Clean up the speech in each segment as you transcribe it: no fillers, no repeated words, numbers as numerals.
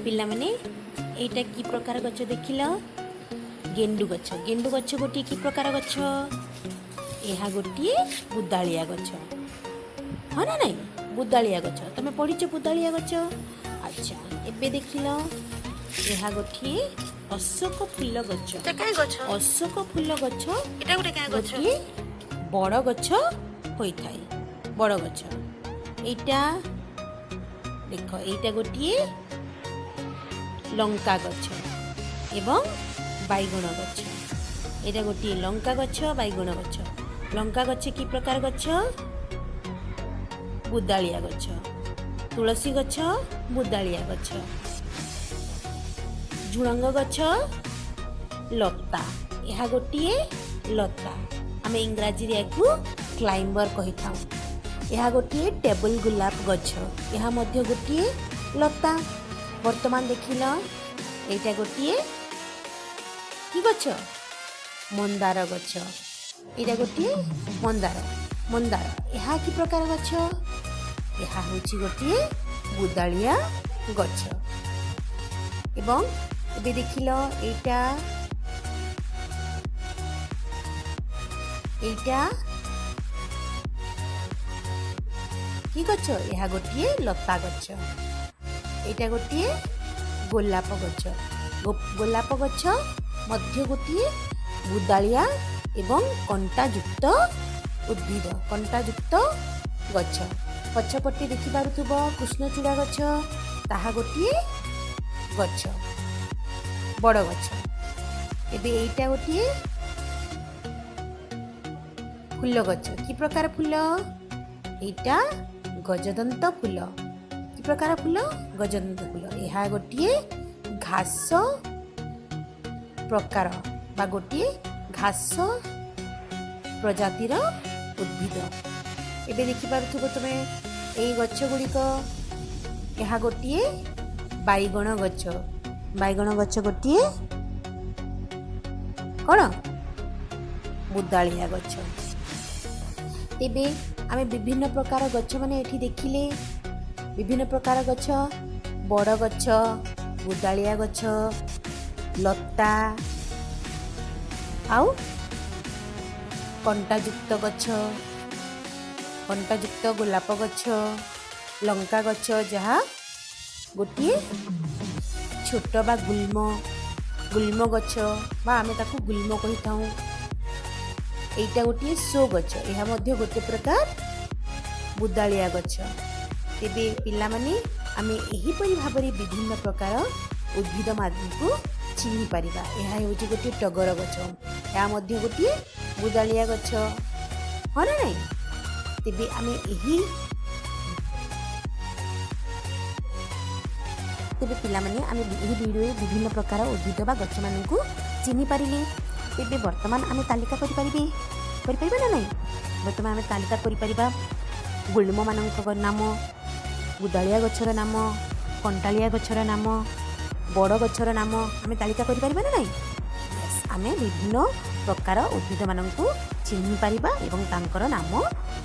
पिला माने एटा की प्रकार गछ देखिल गेंडु गछ गोटे की प्रकार गछ यह गोटे बुदालिया गछ हाँ ना नहीं बुदालिया गछ तुम पढ़ीच बुदालिया गछ अच्छा एबे देखिल यह गोटे अशोक फूल गछ अशोक फूल गछ गोटे बड़ गछ होता है बड़ गछ एटा देख एटा गोटे लंका गछ एवं बैगण गछ एटा गोटे लंका गछ बैगण गछ लंका गछ की प्रकार गछ बुदालिया गछ तुलसी गछ बुदालिया गछ झुलंग गछ लता यह गोटे लता आम इंग्राजी को क्लाइंबर कही था यह गोटे टेबल गुलाब गछ यह मध्य गोटे लता वर्तमान देखिल एटा गोटे की गछ मंदार गछ एटा गोटे मंदार मंदार यह की प्रकार गछ यह होची गोटे बुदालिया गछ एवं एबे देखिल एटा एटा की गछ यह गोटे लता गछ एटा गोटे गोलाप गछ गोलाप गछ मध्य गोटे बुदालिया एवं कंटायुक्त उद्भिद कंटायुक्त गछ पछपटे देखि पारुथुब कृष्णचूड़ा गछ ताहा गोटे गछ बड़ गछ एबे एटा गोटे फूल गछ की प्रकार फूल एटा गजदंत फूल की प्रकार फूल गजदंत फूल यह गोटे घास प्रकार बा गोटे घास प्रजातिर उद्भिद एबे देखि पारुथुब तुमे एई गछ गुड़िक यह गोटे बैगण गछ गोटे कौन बुदालिया गछ तेबे आमे विभिन्न प्रकार गछ माने एठी देखिले विभिन्न प्रकार गछ बड़ गछ बुदालिया गछ लता आउ कंटायुक्त गछ कंटायुक्त गोलाप गछ लंका गछ जहाँ गोटे छोट बा गुल्म गछ बा आमे ताकू गुल्म कही थाऊ एटा गोटे सो गछ यह मध्य गोटे प्रकार बुदालिया गछ तेबे पिला माने आमे एही परि भाबरे विभिन्न प्रकार उद्भिद माध्यम को चिन्हि परिबा यह होची गोटे टगर गछ या मध्य गोटे बुदालिया गछ हाँ ना नहीं तेबे आमे एही तेबे पिला माने आमे एही वीडियो विभिन्न प्रकार उद्भिद बा गछ मानकू चिन्हि पारिले तेबे वर्तमान आमे तालिका करि परिबे ना नहीं वर्तमान आमे तालिका करि परिबा गुल्म मानक नाम बुदालिया गछर नाम कंटालिया गछर नाम बड़ गछर नाम आमे तालिका करि परिबा ना नहीं आमे विभिन्न प्रकार उद्भिद मानकू चिन्हि परिबा एवं तांकर नाम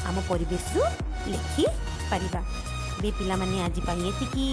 आम परिवेश लिखि परिबा बे पिला माने आज पाई एतिकी।